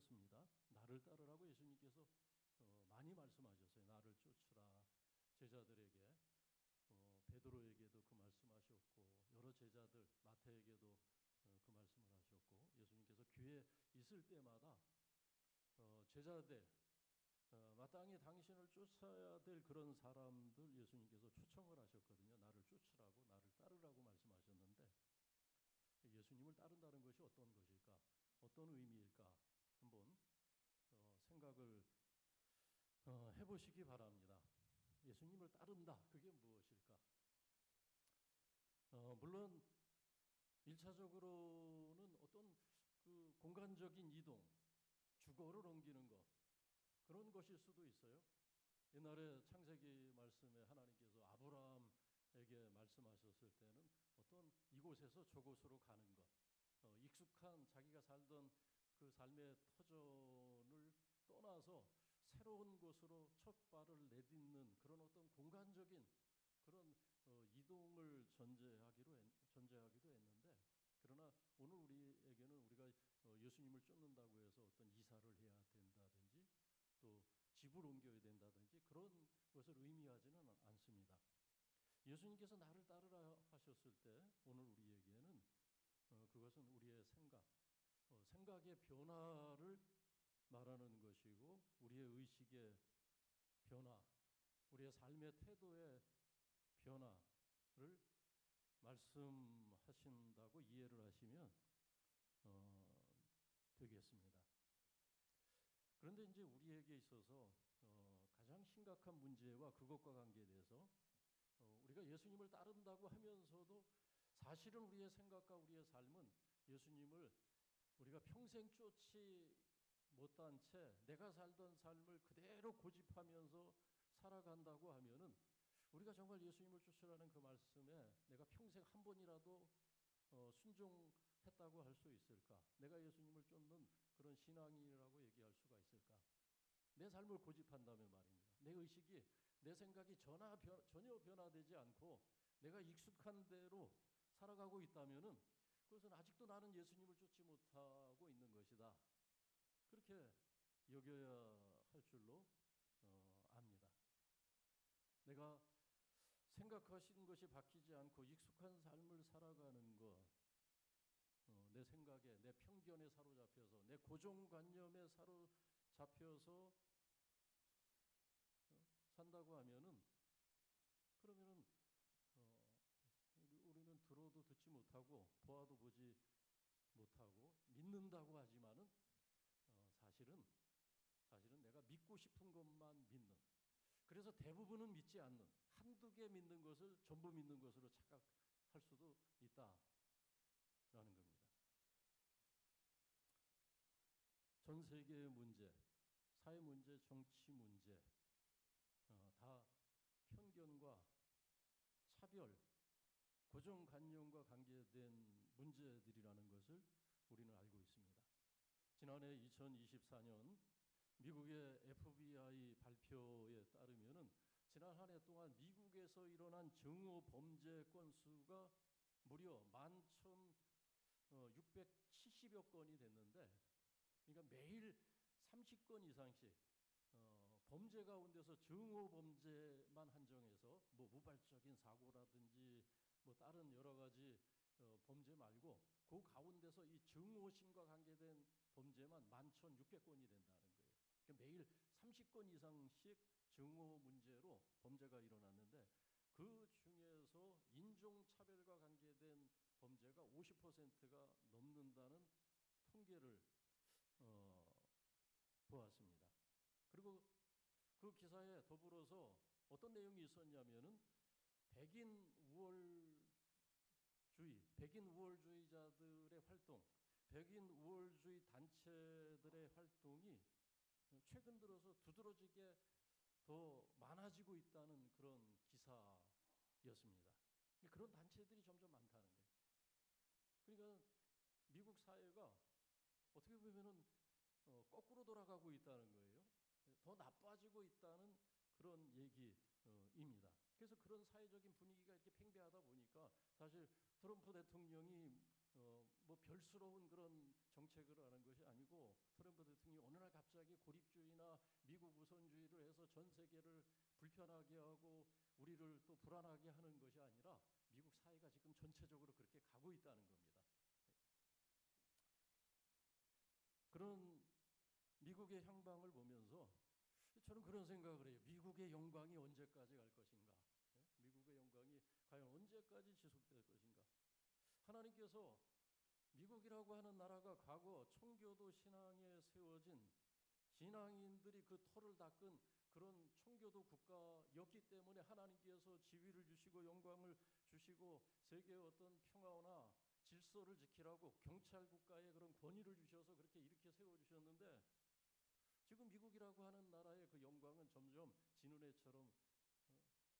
말씀하셨습니다. 나를 따르라고 예수님께서 많이 말씀하셨어요. 나를 쫓으라. 제자들에게 베드로에게도 그 말씀하셨고 여러 제자들 마태에게도 그 말씀을 하셨고 예수님께서 교회에 있을 때마다 제자들 마땅히 당신을 쫓아야 될 그런 사람들 예수님께서 초청을 하셨거든요. 나를 쫓으라고 나를 따르라고 말씀하셨는데 예수님을 따른다는 것이 어떤 것일까? 어떤 의미일까? 한번 생각을 해보시기 바랍니다. 예수님을 따른다. 그게 무엇일까? 물론 1차적으로는 어떤 그 공간적인 이동, 주거를 옮기는 것 그런 것일 수도 있어요. 옛날에 창세기 말씀에 하나님께서 아브라함에게 말씀하셨을 때는 어떤 이곳에서 저곳으로 가는 것, 익숙한 자기가 살던 그 삶의 터전을 떠나서 새로운 곳으로 첫 발을 내딛는 그런 어떤 공간적인 그런 이동을 전제하기도 했는데 그러나 오늘 우리에게는 우리가 예수님을 쫓는다고 해서 어떤 이사를 해야 된다든지 또 집을 옮겨야 된다든지 그런 것을 의미하지는 않습니다. 예수님께서 나를 따르라 하셨을 때 오늘 우리에게는 그것은 우리의 생각의 변화를 말하는 것이고 우리의 의식의 변화, 우리의 삶의 태도의 변화를 말씀하신다고 이해를 하시면 되겠습니다. 그런데 이제 우리에게 있어서 가장 심각한 문제와 그것과 관계돼서 우리가 예수님을 따른다고 하면서도 사실은 우리의 생각과 우리의 삶은 예수님을 우리가 평생 쫓지 못한 채 내가 살던 삶을 그대로 고집하면서 살아간다고 하면은 우리가 정말 예수님을 쫓으라는 그 말씀에 내가 평생 한 번이라도 순종했다고 할 수 있을까? 내가 예수님을 쫓는 그런 신앙이라고 얘기할 수가 있을까? 내 삶을 고집한다면 말입니다. 내 의식이 내 생각이 전혀 변화되지 않고 내가 익숙한 대로 살아가고 있다면은 그것은 아직도 나는 예수님을 쫓지 못하고 있는 것이다. 그렇게 여겨야 할 줄로 압니다. 내가 생각하신 것이 바뀌지 않고 익숙한 삶을 살아가는 것, 내 생각에, 내 편견에 사로잡혀서, 내 고정관념에 사로잡혀서 산다고 하면은 그러면은 우리는 들어도 듣지 못하고 보아도 보지 못하고 믿는다고 하지만은 사실은 내가 믿고 싶은 것만 믿는. 그래서 대부분은 믿지 않는 한두 개 믿는 것을 전부 믿는 것으로 착각할 수도 있다라는 겁니다. 전 세계의 문제, 사회 문제, 정치 문제 다 편견과 차별, 고정관념과 관계된 문제들이라는 것을 우리는 알고 있습니다. 지난해 2024년 미국의 FBI 발표에 따르면은 지난 한 해 동안 미국에서 일어난 증오 범죄 건수가 무려 11,670여 건이 됐는데, 그러니까 매일 30건 이상씩 범죄 가운데서 증오 범죄만 한정해서 뭐 무발적인 사고라든지 뭐 다른 여러 가지 범죄 말고 그 가운데서 이 증오심과 관계된 범죄만 11,600건이 된다는 거예요. 그러니까 매일 30건 이상씩 증오 문제로 범죄가 일어났는데 그 중에서 인종차별과 관계된 범죄가 50%가 넘는다는 통계를 보았습니다. 그리고 그 기사에 더불어서 어떤 내용이 있었냐면은 백인 우월주의자들의 활동, 백인 우월주의 단체들의 활동이 최근 들어서 두드러지게 더 많아지고 있다는 그런 기사였습니다. 그런 단체들이 점점 많다는 거예요. 그러니까 미국 사회가 어떻게 보면은 거꾸로 돌아가고 있다는 거예요. 더 나빠지고 있다는 그런 얘기입니다. 그래서 그런 사회적인 분위기가 이렇게 팽배하다 보니까 사실 트럼프 대통령이 뭐 별스러운 그런 정책을 하는 것이 아니고 트럼프 대통령이 어느 날 갑자기 고립주의나 미국 우선주의를 해서 전 세계를 불편하게 하고 우리를 또 불안하게 하는 것이 아니라 미국 사회가 지금 전체적으로 그렇게 가고 있다는 겁니다. 그런 미국의 향방을 보면서 저는 그런 생각을 해요. 미국의 영광이 언제까지 갈 것인가? 미국의 영광이 과연 언제까지 지속될 것인가? 하나님께서 미국이라고 하는 나라가 과거 청교도 신앙에 세워진 신앙인들이 그 터를 닦은 그런 청교도 국가였기 때문에 하나님께서 지위를 주시고 영광을 주시고 세계의 어떤 평화나 질서를 지키라고 경찰 국가의 그런 권위를 주셔서 그렇게 일으켜 세워주셨는데 지금 미국이라고 하는 나라의 그 영광은 점점 진운해처럼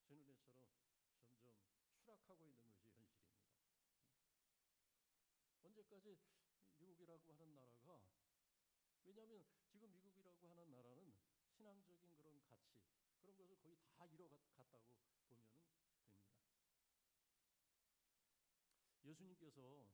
점점 추락하고 있는 것이 현실입니다. 언제까지 미국이라고 하는 나라가 왜냐하면 지금 미국이라고 하는 나라는 신앙적인 그런 가치 그런 것을 거의 다 잃어갔다고 보면 됩니다. 예수님께서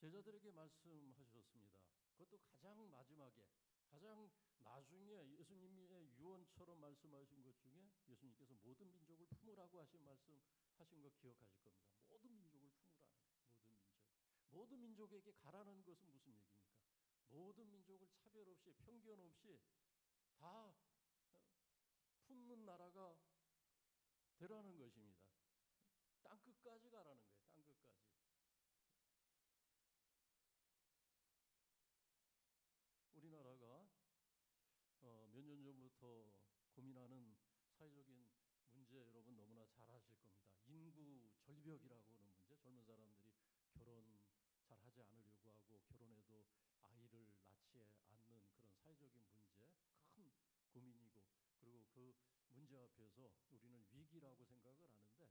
제자들에게 말씀하셨습니다. 그것도 가장 마지막에 가장 나중에 예수님의 유언처럼 말씀하신 것 중에 예수님께서 모든 민족을 품으라고 하신 말씀하신 거 기억하실 겁니다. 모든 민족을 품으라는 거예요. 모든 민족. 모든 민족에게 가라는 것은 무슨 얘기입니까? 모든 민족을 차별 없이 편견 없이 다 품는 나라가 되라는 것입니다. 땅 끝까지 가라는 거예요. 땅 끝까지. 우리나라가 몇 년 전부터 고민하는 사회적인 문제 여러분 너무나 잘 아실 겁니다. 인구 절벽이라고 하는 문제. 젊은 사람들이 결혼 잘 하지 않으려고 하고 결혼해도 아이를 낳지 않는 그런 사회적인 문제 큰 고민이고 그리고 그 문제 앞에서 우리는 위기라고 생각을 하는데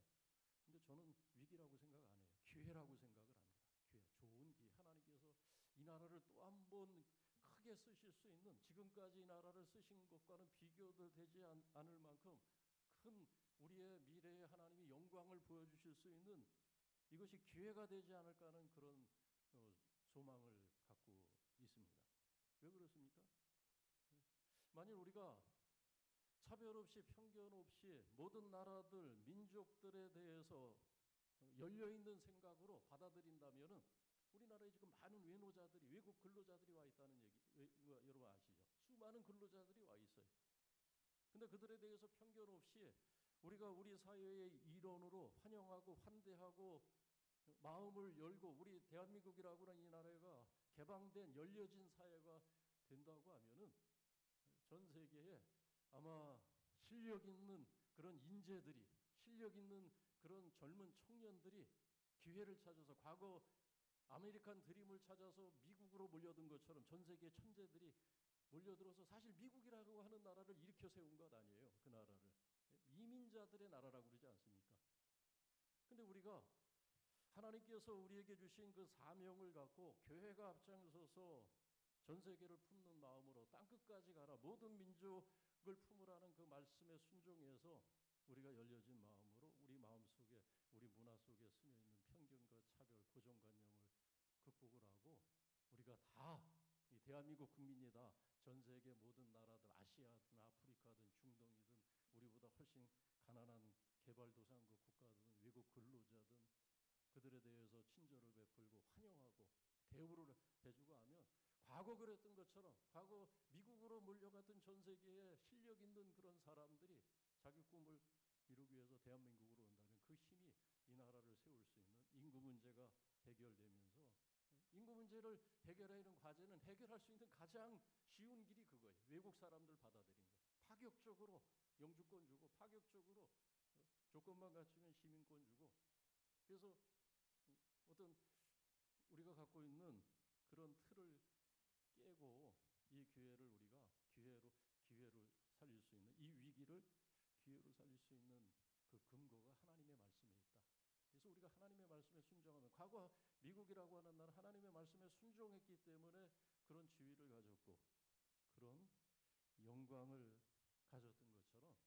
근데 저는 위기라고 생각 안 해요. 기회라고 생각을 합니다. 기회, 좋은 기회. 하나님께서 이 나라를 또 한 번 크게 쓰실 수 있는 지금까지 이 나라를 쓰신 것과는 비교도 되지 않을 만큼 큰 우리의 미래에 하나님이 영광을 보여주실 수 있는 이것이 기회가 되지 않을까 하는 그런 소망을 갖고 있습니다. 왜 그렇습니까? 만일 우리가 차별 없이 편견 없이 모든 나라들 민족들에 대해서 열려있는 생각으로 받아들인다면은 우리나라에 지금 많은 외노자들이 외국 근로자들이 와 있다는 얘기 여러분 아시죠? 수많은 근로자들이 와 있어요. 근데 그들에 대해서 편견 없이 우리가 우리 사회의 일원으로 환영하고 환대하고 마음을 열고 우리 대한민국이라고 하는 이 나라가 개방된 열려진 사회가 된다고 하면은 전 세계에 아마 실력 있는 그런 인재들이 실력 있는 그런 젊은 청년들이 기회를 찾아서 과거 아메리칸 드림을 찾아서 미국으로 몰려든 것처럼 전 세계 천재들이 몰려들어서 사실 미국이라고 하는 나라를 일으켜 세운 것 아니에요. 그 나라를. 이민자들의 나라라고 그러지 않습니까? 근데 우리가 하나님께서 우리에게 주신 그 사명을 갖고 교회가 앞장서서 전 세계를 품는 마음으로 땅끝까지 가라 모든 민족을 품으라는 그 말씀에 순종해서 우리가 열려진 마음으로 우리 마음속에 우리 문화 속에 스며있는 편견과 차별 고정관념을 극복을 하고 우리가 다 이 대한민국 국민이다 전 세계 모든 나라들 아시아든 아프리카든 중동이든 우리보다 훨씬 가난한 개발도상국 국가든 외국 근로자든 그들에 대해서 친절을 베풀고 환영하고 대우를 해주고 하면 과거 그랬던 것처럼 과거 미국으로 몰려갔던 전 세계에 실력 있는 그런 사람들이 자기 꿈을 이루기 위해서 대한민국으로 온다면 그 힘이 이 나라를 세울 수 있는 인구 문제가 해결되면서 인구 문제를 해결하는 과제는 해결할 수 있는 가장 쉬운 길이 그거예요. 외국 사람들 받아들이는 거예요. 파격적으로 영주권 주고 파격적으로 조건만 갖추면 시민권 주고 그래서 어떤 우리가 갖고 있는 그런 틀을 깨고 이 기회를 우리가 기회로 살릴 수 있는 이 위기를 기회로 살릴 수 있는 그 근거가 하나님의 말씀에 있다. 그래서 우리가 하나님의 말씀에 순종하면 과거 미국이라고 하는 나라 하나님의 말씀에 순종했기 때문에 그런 지위를 가졌고 그런 영광을 가졌던 것처럼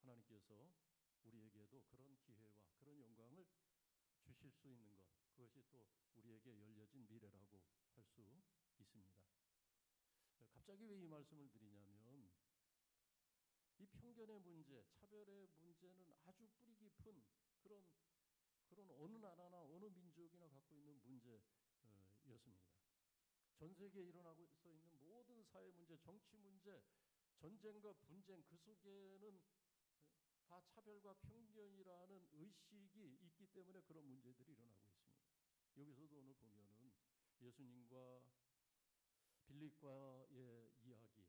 하나님께서 우리에게도 그런 기회와 그런 영광을 주실 수 있는 것, 그것이 또 우리에게 열려진 미래라고 할 수 있습니다. 갑자기 왜 이 말씀을 드리냐면 이 편견의 문제, 차별의 문제는 아주 뿌리 깊은 그런 어느 나라나 어느 민족이나 갖고 있는 문제였습니다. 전 세계에 일어나고 있는 모든 사회 문제, 정치 문제, 전쟁과 분쟁 그 속에는 다 차별과 편견이라는 의식이 있기 때문에 그런 문제들이 일어나고 있습니다. 여기서도 오늘 보면은 예수님과 빌립과의 이야기,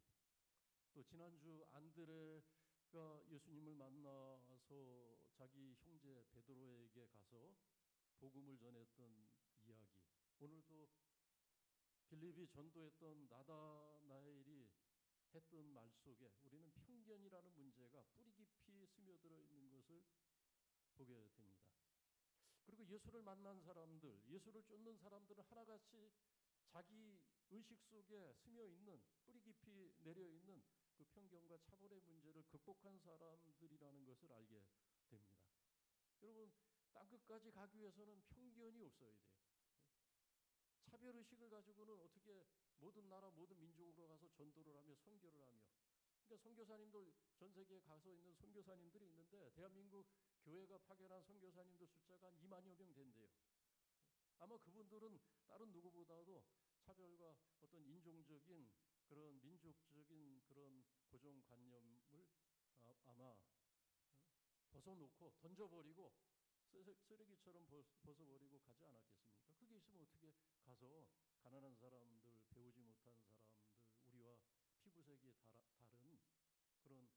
또 지난주 안드레가 예수님을 만나서 자기 형제 베드로에게 가서 복음을 전했던 이야기, 오늘도 빌립이 전도했던 나다나엘이 했던 말 속에 우리는 편견이라는 문제가 뿌리 깊이 스며들어 있는 것을 보게 됩니다. 그리고 예수를 만난 사람들, 예수를 쫓는 사람들은 하나같이 자기 의식 속에 스며 있는 뿌리 깊이 내려 있는 그 편견과 차별의 문제를 극복한 사람들이라는 것을 알게 됩니다. 여러분, 땅끝까지 가기 위해서는 편견이 없어야 돼요. 차별 의식을 가지고는 어떻게 모든 나라 모든 민족으로 가서 전도를 하며 선교를 하며, 그러니까 선교사님들 전 세계에 가서 있는 선교사님들이 있는데 대한민국 교회가 파견한 선교사님들 숫자가 한 2만여 명 된대요. 아마 그분들은 다른 누구보다도 차별과 어떤 인종적인 그런 민족적인 그런 고정관념을 아마 벗어놓고 던져버리고 쓰레기처럼 벗어버리고 가지 않았겠습니까? 그게 있으면 어떻게 가서 가난한 사람들, 배우지 못한 사람들, 우리와 피부색이 다른 그런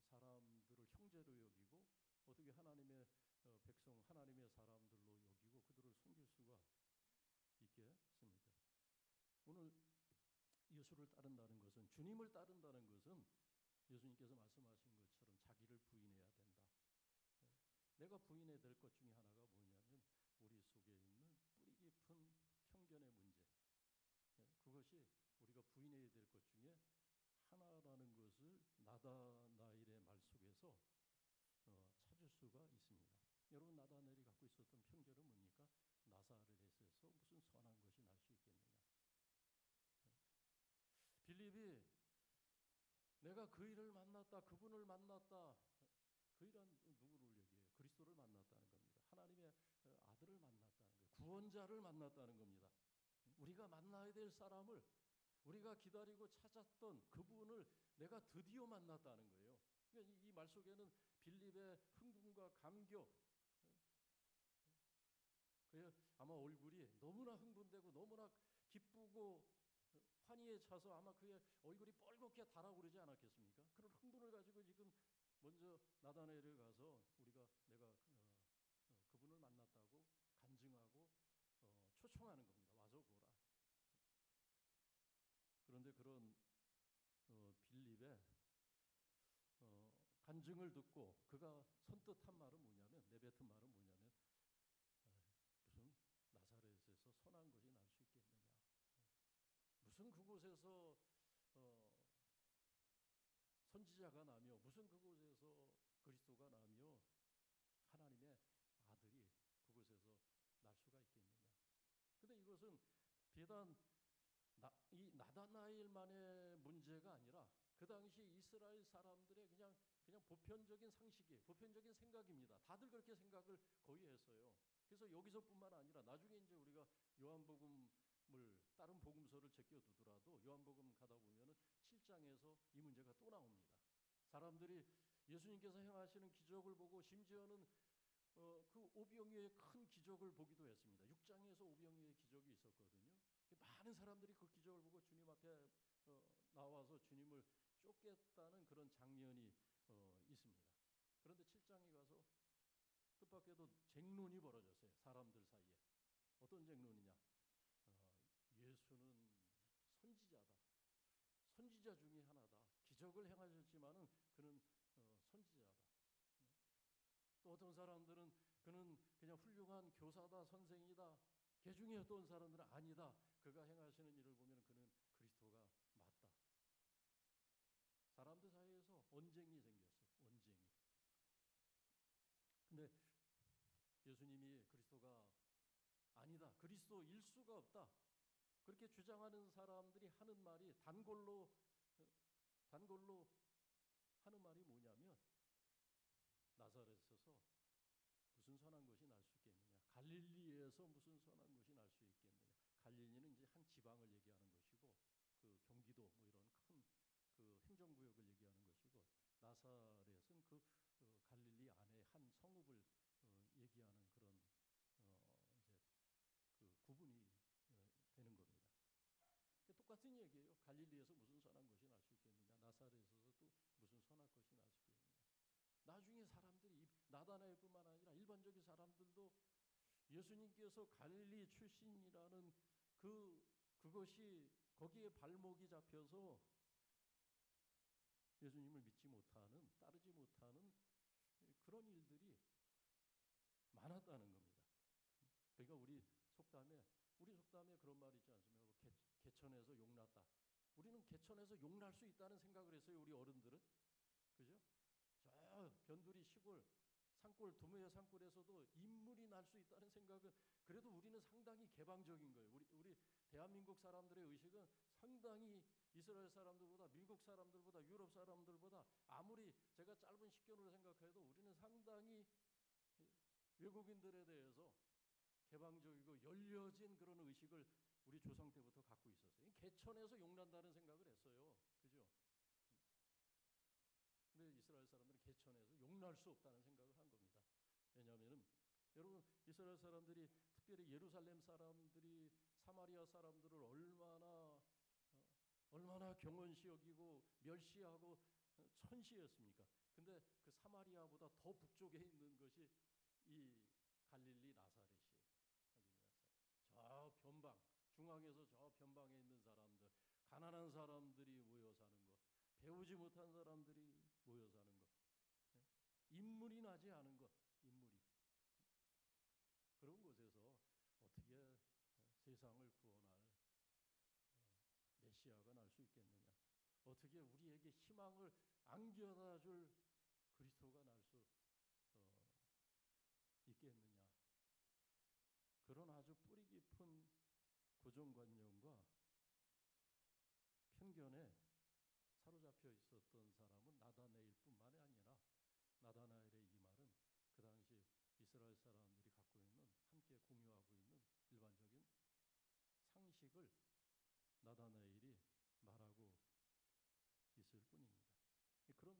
사람들을 형제로 여기고 어떻게 하나님의 백성, 하나님의 사람들로 여기고 그들을 섬길 수가 있겠습니까? 오늘 예수를 따른다는 것은, 주님을 따른다는 것은 예수님께서 말씀하신 것처럼 자기를 부인해야 된다. 내가 부인해야 될 것 중에 하나가 뭐냐면 우리 속에 있는 뿌리 깊은 편견의 문제, 그것이 우리가 부인해야 될 것 중에 하나라는 것을 나다나엘의 말 속에서 찾을 수가 있습니다. 여러분, 나다나엘이 갖고 있었던 편견은 뭡니까? 나사렛에서 무슨 선한 것이 날 수 있겠느냐. 빌립이 내가 그 일을 만났다, 그분을 만났다. 그 일은 누구를 얘기해요? 그리스도를 만났다는 겁니다. 하나님의 아들을 만났다는 거예요. 구원자를 만났다는 겁니다. 우리가 만나야 될 사람을, 우리가 기다리고 찾았던 그분을 내가 드디어 만났다는 거예요. 그러니까 이 말 속에는 빌립의 흥분과 감격, 그의 아마 얼굴이 너무나 흥분되고 너무나 기쁘고 환희에 차서 아마 그의 얼굴이 뻘겋게 달아오르지 않았겠습니까? 그런 흥분을 가지고 지금 먼저 나다나엘을 가서 내가 그분을 만났다고 간증하고 초청하는 겁니다. 와서 보라. 그런데 그런 빌립의 간증을 듣고 그가 선뜻한 말은 뭐냐면, 내뱉은 말은 뭐냐면, 무슨 나사렛에서 선한 것이 날 수 있겠느냐. 무슨 그곳에서 선지자가 나며, 무슨 그곳에서 그리스도가 나며 하나님의 아들이 그곳에서 날 수가 있겠느냐. 근데 이것은 비단 이 나다나엘만의 문제가 아니라 그 당시 이스라엘 사람들의 그냥 보편적인 상식이, 보편적인 생각입니다. 다들 그렇게 생각을 거의 했어요. 그래서 여기서뿐만 아니라 나중에 이제 우리가 요한복음을, 다른 복음서를 제껴두더라도 요한복음 가다 보면은 7장에서 이 문제가 또 나옵니다. 사람들이 예수님께서 행하시는 기적을 보고 심지어는 그 오병이어의 큰 기적을 보기도 했습니다. 6장에서 오병이어의 기적이 있었거든요. 많은 사람들이 그 기적을 보고 주님 앞에 나와서 주님을 쫓겠다는 그런 장면이 있습니다. 그런데 7장에 가서 뜻밖에도 쟁론이 벌어졌어요. 사람들 사이에. 어떤 쟁론이냐. 예수는 선지자다. 선지자 중에 하나다. 기적을 행하셨지만은 그는 선지자다. 또 어떤 사람들은 그는 그냥 훌륭한 교사다, 선생이다. 그 중에 어떤 사람들은 아니다. 그가 행하시는 일을 보면 그는 그리스도가 맞다. 사람들 사이에서 언쟁이 생겼어요. 언쟁이. 근데 예수님이 그리스도가 아니다. 그리스도일 수가 없다. 그렇게 주장하는 사람들이 하는 말이 단골로 하는 말이 뭐냐면 나사렛에서 무슨 선한 것이 날 수 있겠느냐. 갈릴리에서 무슨 선한 것이 날 수 있겠느냐. 갈릴리는 이제 한 지방을 얘기하는 것이고 그 경기도 뭐 이런 큰 그 행정구역을 얘기하는 것이고 나사렛은 그 갈릴리 안에 한 성읍을 얘기하는 그런 이제 그 구분이 되는 겁니다. 똑같은 얘기예요. 갈릴리에서 무슨 선한 것이 날 수 있겠느냐. 나사렛에서 또 무슨 선한 것이 날 수 있겠느냐. 나중에 사람들이 나다나엘뿐만 아니라 일반적인 사람들도 예수님께서 갈릴리 출신이라는 그것이 거기에 발목이 잡혀서 예수님을 믿지 못하는, 따르지 못하는 그런 일들이 많았다는 겁니다. 그러니까 우리 속담에 그런 말이 있지 않습니까? 뭐 개천에서 용났다. 우리는 개천에서 용날 수 있다는 생각을 했어요. 우리 어른들은. 그죠? 저 변두리 시골 산골 두메 산골에서도 인물이 날 수 있다는 생각은 그래도 우리는 상당히 개방적인 거예요. 우리 대한민국 사람들의 의식은 상당히 이스라엘 사람들보다 미국 사람들보다 유럽 사람들보다 아무리 제가 짧은 식견으로 생각해도 우리는 상당히 외국인들에 대해서 개방적이고 열려진 그런 의식을 우리 조상 때부터 갖고 있었어요. 개천에서 용난다는 생각을 했어요. 그죠? 근데 이스라엘 사람들은 개천에서 용날 수 없다는 생각을 한 겁니다. 왜냐하면 여러분 이스라엘 사람들이 특별히 예루살렘 사람들이 사마리아 사람들을 얼마나 경원시 여기고 멸시하고 천시했습니까? 근데 그 사마리아보다 더 북쪽에 있는 것이 이 갈릴리 나사렛이에요. 갈릴리 나사렛. 저 변방 중앙에서 저 변방에 있는 사람들, 가난한 사람들이 모여 사는 것, 배우지 못한 사람들이 모여 사는 것, 인물이 나지 않은 것, 인물이 그런 곳에서 어떻게 세상을 구원할 메시아가 날 수 있겠느냐? 어떻게 우리에게 희망을 안겨다 줄 그리스도가 날 수 있겠느냐? 그런 아주 뿌리 깊은 고정관념과 편견에 사로잡혀 있었던 사람은 나다나엘뿐만이 아니라 나다나엘의 이 말은 그 당시 이스라엘 사람들이 갖고 있는 함께 공유하고 있는 일반적인 상식을 나다나엘이 말하고 있을 뿐입니다. 그런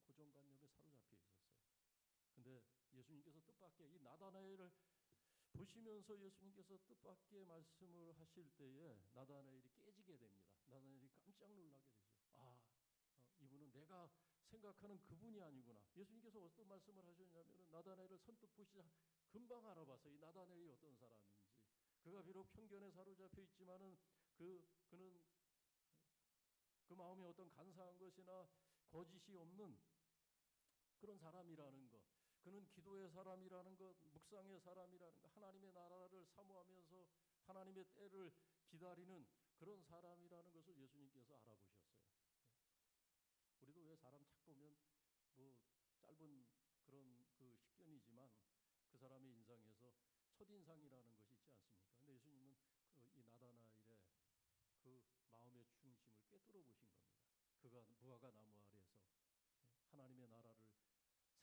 고정관념에 사로잡혀 있었어요. 근데 예수님께서 뜻밖의 이 나다나엘을 보시면서 예수님께서 뜻밖의 말씀을 하실 때에 나다나엘이 깨지게 됩니다. 나다나엘이 깜짝 놀라게 되죠. 이분은 내가 생각하는 그분이 아니구나. 예수님께서 어떤 말씀을 하셨냐면 나다나엘을 선뜻 보시자 금방 알아봤어요. 이 나다나엘이 어떤 사람인지. 그가 비록 편견에 사로잡혀 있지만은 그는 그 마음에 어떤 간사한 것이나 거짓이 없는 그런 사람이라는 것. 그는 기도의 사람이라는 것, 묵상의 사람이라는 것, 하나님의 나라를 사모하면서 하나님의 때를 기다리는 그런 사람이라는 것을 예수님께서 알아보셨어요. 우리도 왜 사람 착 보면 뭐 짧은 그런 그 식견이지만 그 사람의 인상에서 첫인상이라는 것이 있지 않습니까? 근데 예수님은 이 나다나엘의 그 마음의 중심을 꿰뚫어 보신 겁니다. 그가 무화과 나무 아래에서 하나님의 나라를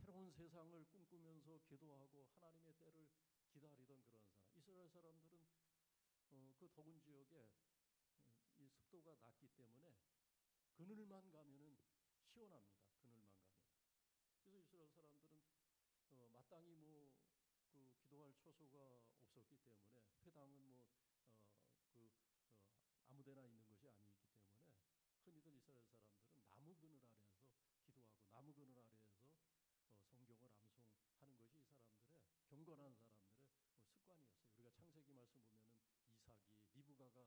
새로운 세상을 꿈꾸면서 기도하고 하나님의 때를 기다리던 그런 사람. 이스라엘 사람들은 그 더운 지역에 이 습도가 낮기 때문에 그늘만 가면은 시원합니다. 그늘만 가면. 그래서 이스라엘 사람들은 마땅히 그 기도할 처소가 없었기 때문에 회당은 아무데나 있는 것이 아니기 때문에 흔히들 이스라엘 사람들은 나무 그늘 아래에서 기도하고 나무 그늘 아래에서 성경을 암송하는 것이 이 사람들의 경건한 사람들의 습관이었어요. 우리가 창세기 말씀 보면은 이삭이 리브가가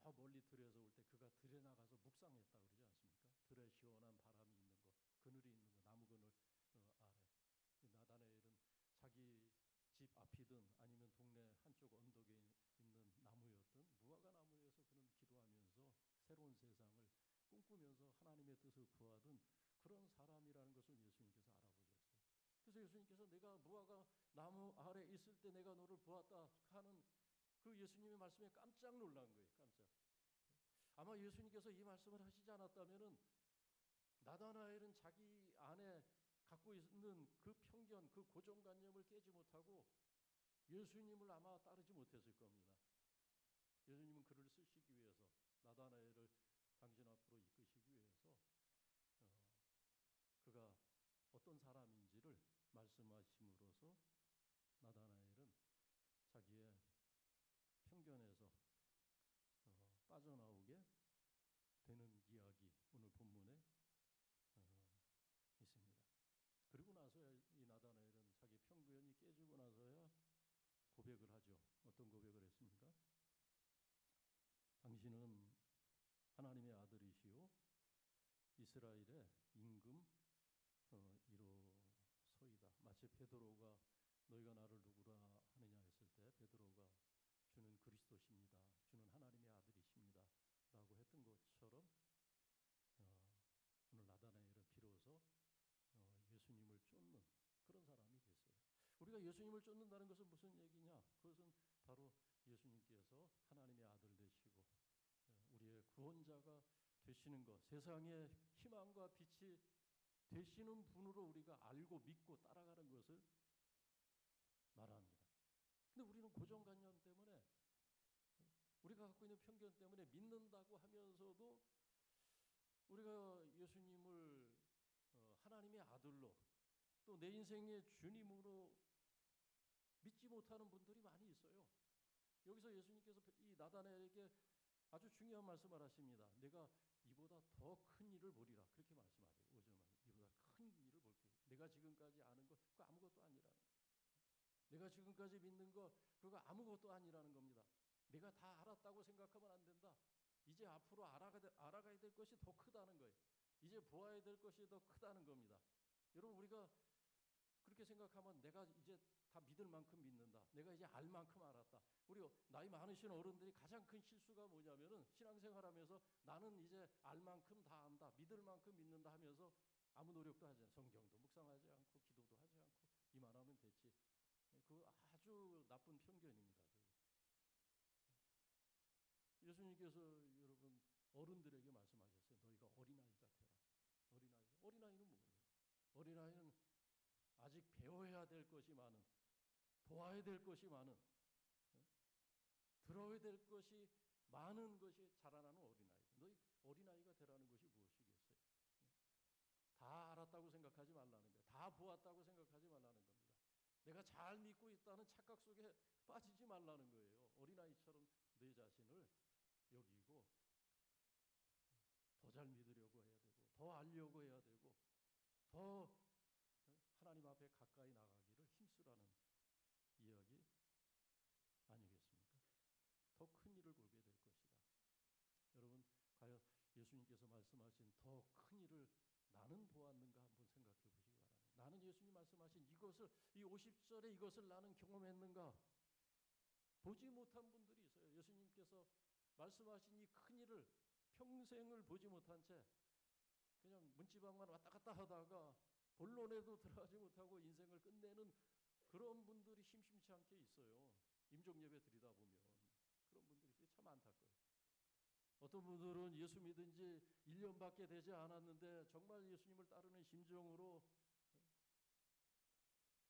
저 멀리 들에서 올 때 그가 들에 나가서 묵상했다 그러지 않습니까? 들에 시원한 바람이 있는 거, 그늘이 있는 거, 나무 그늘 아래. 나다나엘은 자기 집 앞이든 아니면 동네 한쪽 언덕에 있는 나무였든 무화과 나무에서 그는 기도하면서 새로운 세상을 꿈꾸면서 하나님의 뜻을 구하던 그런 사람이라는 것을 예수님께서 알아보셨어요. 그래서 예수님께서 내가 무화과 나무 아래 있을 때 내가 너를 보았다 하는 그 예수님의 말씀에 깜짝 놀란 거예요. 깜짝. 아마 예수님께서 이 말씀을 하시지 않았다면은 나다나엘은 자기 안에 갖고 있는 그 편견, 그 고정관념을 깨지 못하고 예수님을 아마 따르지 못했을 겁니다. 예수님은 그를 쓰시기 위해서, 나다나엘을 당신 앞으로 이끄시기 위해서 그가 어떤 사람인지를 말씀하심으로써 나다나엘은 자기의 편견에서 빠져나오게 되는 이야기, 오늘 본문에 있습니다. 그리고 나서야 이 나다나엘은 자기 편견이 깨지고 나서야 고백을 하죠. 어떤 고백을 했습니까? 당신은 하나님의 아들이시요 이스라엘의 임금 이로소이다. 마치 베드로가 너희가 나를 누구라 하느냐 했을 때 베드로가 주는 그리스도십니다. 주는 하나님의 아들이십니다. 라고 했던 것처럼 오늘 나다나엘은 비로소 예수님을 쫓는 그런 사람이 됐어요. 우리가 예수님을 쫓는다는 것은 무슨 얘기냐? 그것은 바로 예수님께서 하나님의 아들 되시고 우리의 구원자가 되시는 것, 세상의 희망과 빛이 되시는 분으로 우리가 알고 믿고 따라가는 것을 말합니다. 근데 우리는 고정관념 때문에, 우리가 갖고 있는 편견 때문에 믿는다고 하면서도 우리가 예수님을 하나님의 아들로 또 내 인생의 주님으로 믿지 못하는 분들이 많이 있어요. 여기서 예수님께서 이 나다나엘에게 아주 중요한 말씀을 하십니다. 내가 이보다 더 큰 일을 보리라. 그렇게 말씀하세요. 5절 말씀. 이보다 큰 일을 볼게. 내가 지금까지 아는 것 그거 아무것도 아니라는 거예요. 내가 지금까지 믿는 것 그거 아무것도 아니라는 겁니다. 내가 다 알았다고 생각하면 안 된다. 이제 앞으로 알아가야 될 것이 더 크다는 거예요. 이제 보아야 될 것이 더 크다는 겁니다. 여러분 우리가 그렇게 생각하면 내가 이제 다 믿을 만큼 믿는다. 내가 이제 알 만큼 알았다. 우리 나이 많으신 어른들이 가장 큰 실수가 뭐냐면은 신앙생활하면서 나는 이제 알 만큼 다 안다. 믿을 만큼 믿는다 하면서 아무 노력도 하지 않고 성경도 묵상하지 않고 기도도 하지 않고 이만하면 됐지. 그 아주 나쁜 편견입니다. 예수님께서 여러분 어른들에게 말씀하셨어요. 너희가 어린아이 같아라. 어린아이는 뭐예요? 어린아이는 아직 배워야 될 것이 많은, 보아야 될 것이 많은, 들어야 될 것이 많은 것이 자라나는 어린아이. 너희 어린아이가 되라는 것이 무엇이겠어요? 다 알았다고 생각하지 말라는 거예요. 다 보았다고 생각하지 말라는 겁니다. 내가 잘 믿고 있다는 착각 속에 빠지지 말라는 거예요. 어린아이처럼 내 자신을 여기고 더 잘 믿으려고 해야 되고 더 알려고 해야 되고 더 하나님 앞에 가까이 나가기를 힘쓰라는 이야기 아니겠습니까? 더 큰 일을 보게 될 것이다. 여러분 과연 예수님께서 말씀하신 더 큰 일을 나는 보았는가 한번 생각해 보시기 바랍니다. 나는 예수님 말씀하신 이것을 이 50절에 이것을 나는 경험했는가? 보지 못한 분들이 있어요. 예수님께서 말씀하신 이 큰 일을 평생을 보지 못한 채 그냥 문지방만 왔다 갔다 하다가 본론에도 들어가지 못하고 인생을 끝내는 그런 분들이 심심치 않게 있어요. 임종예배 드리다 보면 그런 분들이 있어요. 참 안타까워요. 어떤 분들은 예수 믿은 지 1년밖에 되지 않았는데 정말 예수님을 따르는 심정으로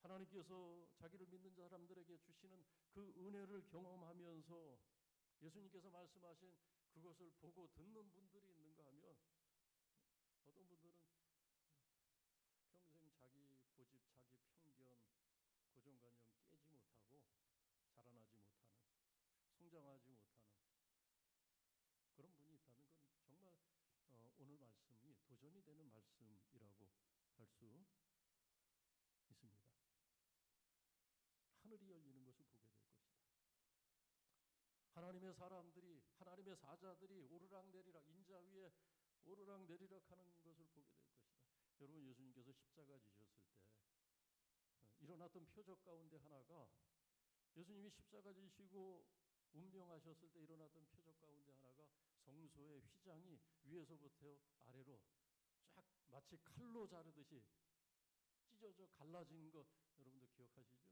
하나님께서 자기를 믿는 사람들에게 주시는 그 은혜를 경험하면서 예수님께서 말씀하신 그것을 보고 듣는 분들이 있는가 하면 어떤 분들은 평생 자기 고집, 자기 편견, 고정관념 깨지 못하고 자라나지 못하는, 성장하지 못하는 그런 분이 있다면 그건 정말 오늘 말씀이 도전이 되는 말씀이라고 할 수 있습니다. 하늘이 열리는 것을 보게 될 것이다. 하나님의 사람들이, 하나님의 사자들이 오르락내리락 인자 위에 오르락내리락 하는 것을 보게 될 것이다. 여러분 예수님께서 십자가 지셨을 때 일어났던 표적 가운데 하나가 예수님이 십자가 지시고 운명하셨을 때 일어났던 표적 가운데 하나가 성소의 휘장이 위에서부터 아래로 쫙 마치 칼로 자르듯이 찢어져 갈라진 거 여러분도 기억하시죠?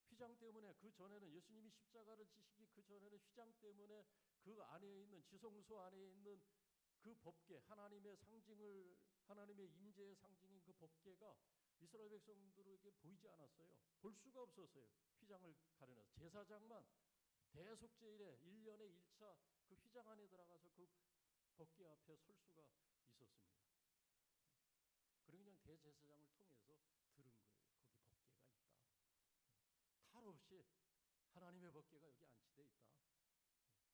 휘장 때문에 그 전에는 예수님이 십자가를 지시기 그 전에는 휘장 때문에 그 안에 있는 지성소 안에 있는 그 법궤 하나님의 상징을 하나님의 임재의 상징인 그 법궤가 이스라엘 백성들에게 보이지 않았어요. 볼 수가 없었어요. 휘장을 가려내서 제사장만 대속제일에 1년에 1차 그 휘장 안에 들어가서 그 법궤 앞에 설 수가 있었습니다. 그리고 그냥 대제사장을 통해서 들은 거예요. 거기 법궤가 있다. 탈 없이 하나님의 법궤가 여기 안치되어 있다.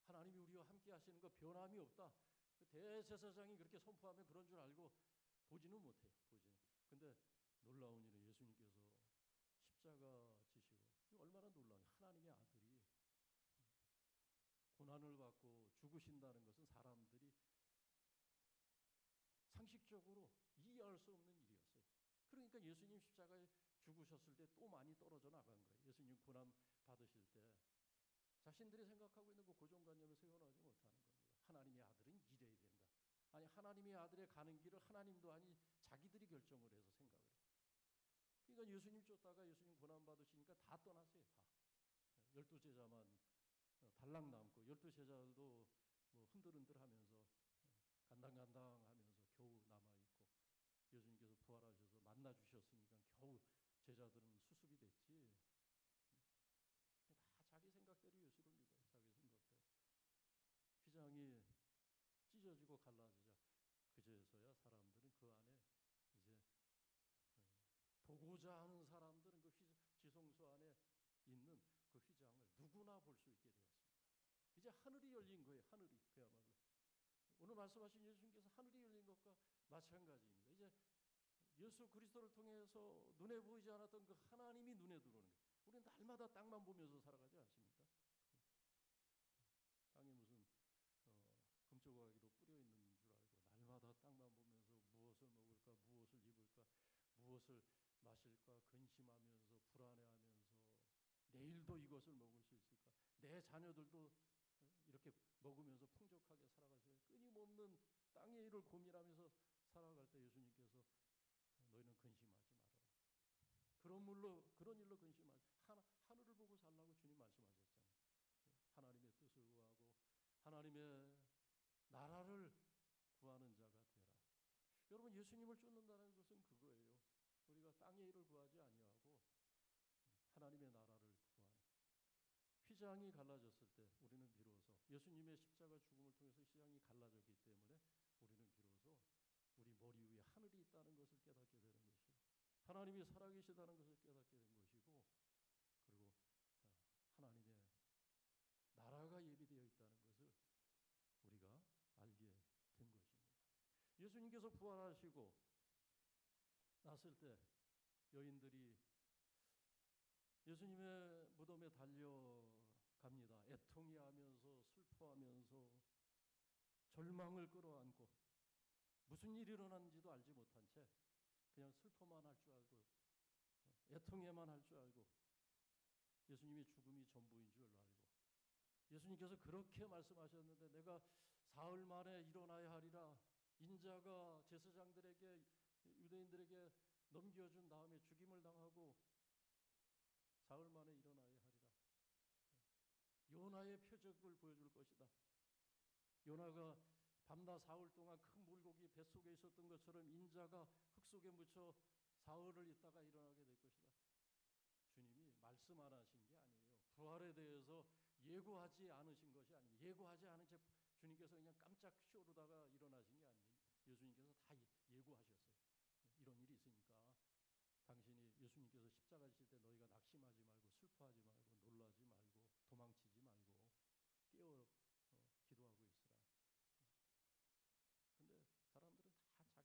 하나님이 우리와 함께 하시는 거 변함이 없다. 그 대제사장이 그렇게 선포하면 그런 줄 알고 보지는 못해요. 보지는. 근데 놀라운 일은 예수님께서 십자가 지시고 얼마나 놀라워요. 하나님의 아들이 고난을 받고 죽으신다는 것은 사람들이 상식적으로 이해할 수 없는 일이었어요. 그러니까 예수님 십자가에 죽으셨을 때 또 많이 떨어져 나간 거예요. 예수님 고난 받으실 때 자신들이 생각하고 있는 그 고정관념을 세워나가지 못하는 겁니다. 하나님의 아들은 이래야 된다. 아니 하나님의 아들의 가는 길을 하나님도 아니 자기들이 결정을 해서 생각을 해요. 그러니까 예수님 쫓다가 예수님 고난 받으시니까 다 떠났어요. 다. 12제자만 달랑 남고 12제자들도 뭐 흔들흔들하면서 간당간당하면서 겨우 남아있고 예수님께서 부활하셔서 만나주셨으니까 겨우 제자들은 수습이 됐지. 다 자기 생각대로 예수를 믿어요. 자기 생각대로. 휘장이 찢어지고 갈라지자 그제서야 사람들은 그 안에 이제 보고자 하는 사람들은 그 지성소 안에 있는 그 휘장을 누구나 볼 수 있게 되었습니다. 이제 하늘이 열린 거예요. 하늘이 그야말로. 오늘 말씀하신 예수님께서 하늘이 열린 것과 마찬가지입니다. 이제 예수 그리스도를 통해서 눈에 보이지 않았던 그 하나님이 눈에 들어오는 거예요. 우리는 날마다 땅만 보면서 살아가지 않습니까? 땅에 무슨 금조각으로 뿌려 있는 줄 알고 날마다 땅만 보면서 무엇을 먹을까, 무엇을 입을까, 무엇을 마실까 근심하면서 불안해하면서 내일도 이것을 먹을 수 있을까, 내 자녀들도 이렇게 먹으면서 풍족하게 살아가셔야 끊임없는 땅의 일을 고민하면서 살아갈 때 예수님께서 너희는 근심하지 말아라. 그런 일로 근심하지. 하늘을 보고 살라고 주님 말씀하셨잖아요. 하나님의 뜻을 구하고 하나님의 나라를 구하는 자가 되라. 여러분 예수님을 쫓는다는 것은 그거예요. 우리가 땅의 일을 구하지 아니하고 하나님의 나라를 구하는. 휘장이 갈라졌을 때 우리는 비로소 예수님의 십자가 죽음을 통해서 휘장이 갈라졌기 때문에 우리는 비로소 우리 머리 위에 하늘이 있다는 것을 깨닫게 되는 것이고 하나님이 살아계시다는 것을 깨닫게 된 것이고 그리고 하나님의 나라가 예비되어 있다는 것을 우리가 알게 된 것입니다. 예수님께서 부활하시고 났을 때 여인들이 예수님의 무덤에 달려갑니다. 애통해하면서 슬퍼하면서 절망을 끌어안고 무슨 일이 일어났는지도 알지 못한 채 그냥 슬퍼만 할 줄 알고 애통해만 할 줄 알고 예수님의 죽음이 전부인 줄 알고 예수님께서 그렇게 말씀하셨는데 내가 사흘 만에 일어나야 하리라. 인자가 제사장들에게 유대인들에게 넘겨준 다음에 죽임을 당하고 사흘 만에 일어나야 하리라. 요나의 표적을 보여줄 것이다. 요나가 밤낮 사흘 동안 큰 물고기 뱃속에 있었던 것처럼 인자가 흙 속에 묻혀 사흘을 있다가 일어나게 될 것이다. 주님이 말씀 안 하신 게 아니에요. 부활에 대해서 예고하지 않으신 것이 아닙니다. 예고하지 않은 채 주님께서 그냥 깜짝 쇼르다가 일어나신 게 아니에요. 예수님께서 다 예고하셨어요. 이런 일이 있으니까 당신이 예수님께서 십자가 지실 때 너희가 낙심하지 말고 슬퍼하지 말고 놀라지 말고 도망치지 말고 깨어 기도하고 있으라.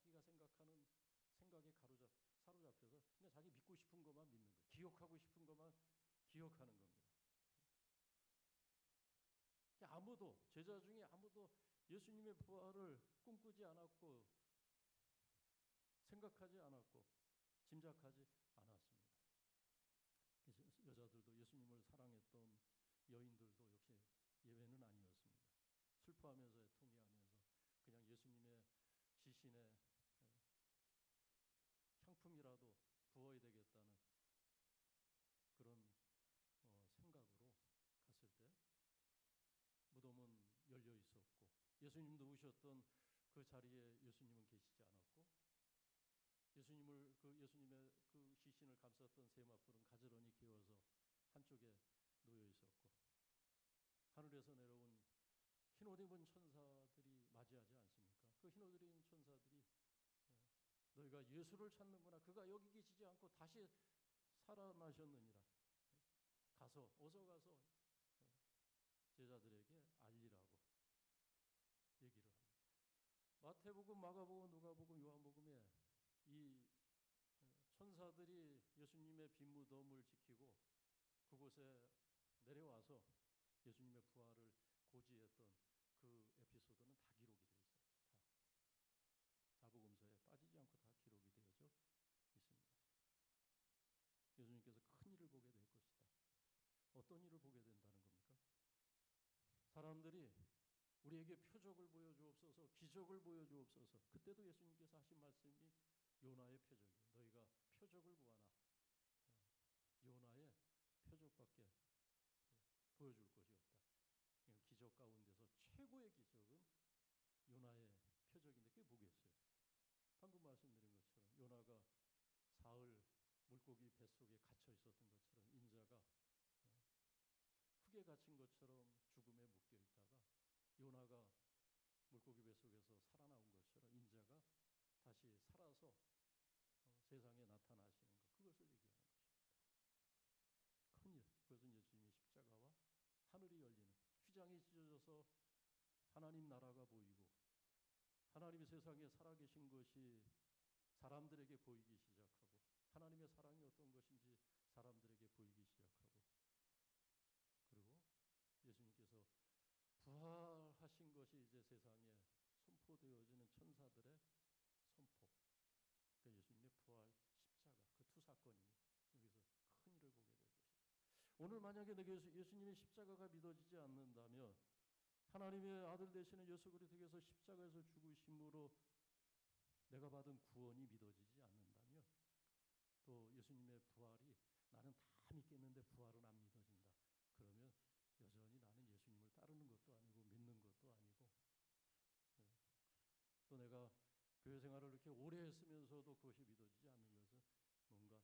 근데 사람들은 다 자기가 생각하는 생각에 사로잡혀서 그냥 자기 믿고 싶은 것만 믿는 거예요. 기억하고 싶은 것만 기억하는 겁니다. 아무도 제자 중에 아무도 예수님의 부활을 꿈꾸지 않았고 생각하지 않았고 짐작하지 않았습니다. 그래서 여자들도 예수님을 사랑했던 여인들도 역시 예외는 아니었습니다. 슬퍼하면서 애통해하면서 그냥 예수님의 시신에 향품 예수님도 오셨던 그 자리에 예수님은 계시지 않았고 예수님의 그 시신을 감쌌던 세마뿔은 가지런히 개어서 한쪽에 놓여 있었고 하늘에서 내려온 흰옷 입은 천사들이 맞이하지 않습니까? 그 흰옷 입은 천사들이 너희가 예수를 찾는구나. 그가 여기 계시지 않고 다시 살아나셨느니라. 어서 가서 제자들에게 알리라고 얘기를 합니다. 마태복음, 마가복음, 누가복음, 요한복음에 이 천사들이 예수님의 빈 무덤을 지키고 그곳에 내려와서 예수님의 부활을 고지했던 그 에피소드는 다 기록이 되어 있어요. 다. 사복음서에 빠지지 않고 다 기록이 되어져 있습니다. 예수님께서 큰 일을 보게 될 것이다. 어떤 일을 보게 된다는 겁니까? 사람들이 우리에게 표적을 보여주옵소서, 기적을 보여주옵소서. 그때도 예수님께서 하신 말씀이 요나의 표적이에요. 너희가 표적을 구하나 요나의 표적밖에 보여줄 것이 없다. 기적 가운데서 최고의 기적은 요나의 표적인데 그게 뭐겠어요? 방금 말씀드린 것처럼 요나가 사흘 물고기 뱃속에 갇혀 있었던 것처럼 인자가 흙에 갇힌 것처럼 죽음에 묶여 있다가 요나가 물고기 뱃속에서 살아나온 것처럼 인자가 다시 살아서 세상에 나타나시는 것, 그것을 얘기하는 것입니다. 큰일, 그것은 예수님의 십자가와 하늘이 열리는, 휘장이 찢어져서 하나님 나라가 보이고 하나님이 세상에 살아계신 것이 사람들에게 보이기 시작하고 하나님의 사랑이 어떤 것인지 사람들에게 보이기 시작하고 그리고 예수님께서 부활하신 것이 이제 세상에 선포되어지는 천사들의 선포. 그러니까 예수님의 부활, 십자가 그 두 사건입니다. 여기서 큰 일을 보게 될 것이다. 오늘 만약에 내게 예수님의 십자가가 믿어지지 않는다면 하나님의 아들 되시는 예수 그리스도께서 십자가에서 죽으심으로 내가 받은 구원이 믿어지지 않는다면 또 예수님의 부활이 나는 다 믿겠는데 부활은 안 믿어진다. 그러면 여전히 나는 예수님을 따르는 것도 아니고 믿는 것도 아니고 또 내가 교회 생활을 이렇게 오래 했으면서도 그것이 믿어지지 않는 것은 뭔가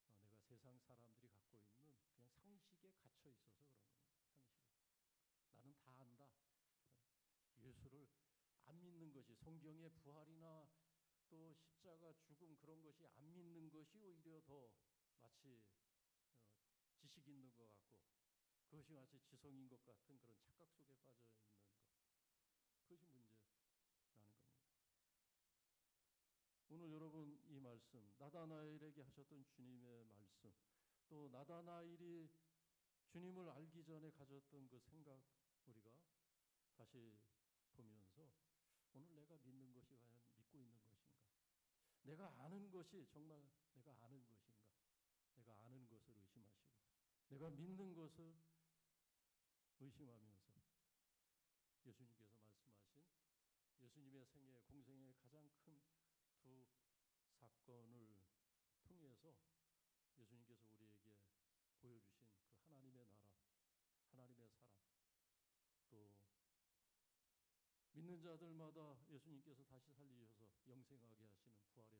내가 세상 사람들이 갖고 있는 그냥 상식에 갇혀 있어서 그런 겁니다. 상식에. 나는 다 안다. 예수를 안 믿는 것이 성경의 부활이나 또 십자가 죽음 그런 것이 안 믿는 것이 오히려 더 마치 지식 있는 것 같고 그것이 마치 지성인 것 같은 그런 착각 속에 빠져 있는 것. 그것이 문제라는 겁니다. 오늘 여러분 이 말씀, 나다나엘에게 하셨던 주님의 말씀, 또 나다나엘이 주님을 알기 전에 가졌던 그 생각 우리가 다시 보면서 오늘 내가 믿는 것이 과연 믿고 있는 것인가? 내가 아는 것이 정말 내가 아는 것인가? 내가 아는 것을 의심하시고 내가 믿는 것을 의심하면서 예수님께서 말씀하신 예수님의 생애, 공생의 가장 큰 두 사건을 통해서 예수님께서 우리에게 보여주신 그 하나님의 나라, 하나님의 사랑, 또 믿는 자들마다 예수님께서 다시 살리셔서 영생하게 하시는 부활의